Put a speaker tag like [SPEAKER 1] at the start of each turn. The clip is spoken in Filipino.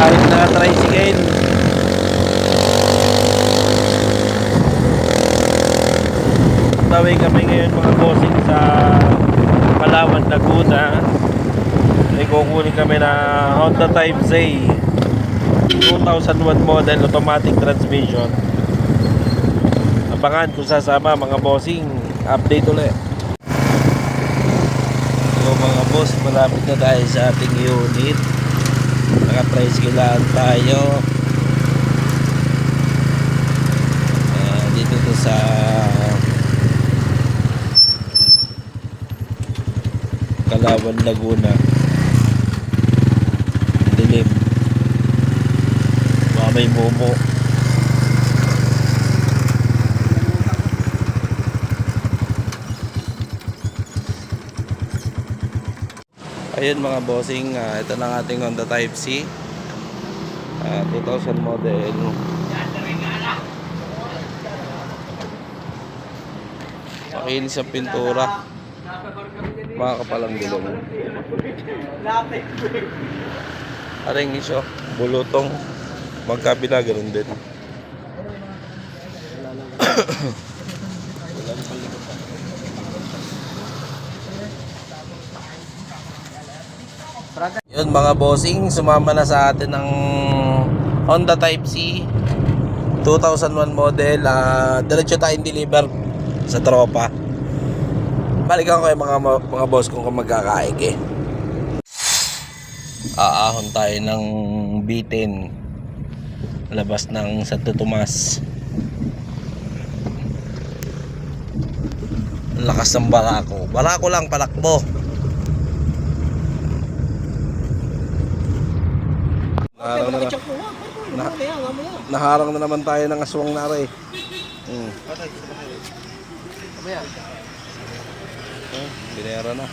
[SPEAKER 1] kahit na tricycle. Tawid kami ngayon mga bossing sa Palawan, Laguna. Ay kukunin kami na Honda Type Z 2001 model, automatic transmission. Abangan kung sasama mga bossing. Update ulit. So mga boss, malapit na tayo sa ating unit. Naka-tricyclean tayo. Dito to sa Palawan, Laguna. Dilim. Baka may momo. Ayun mga bossing, ito na ating Honda Type C 2000 model. Makinis ang pintura, mga kapalang gulong. Aring iso, bulutong, magkabila ganoon din. Yun mga bossing, sumama na sa atin ng Honda Type C 2001 model. Diretso tayong deliver sa tropa. Balikan ko yung mga boss kung magkakaik eh. Aahon tayo ng B10 labas ng Santo Tomas. Lakas ng barako. Barako lang palakbo. Naharang na naman tayo ng aswang nare. Binera na.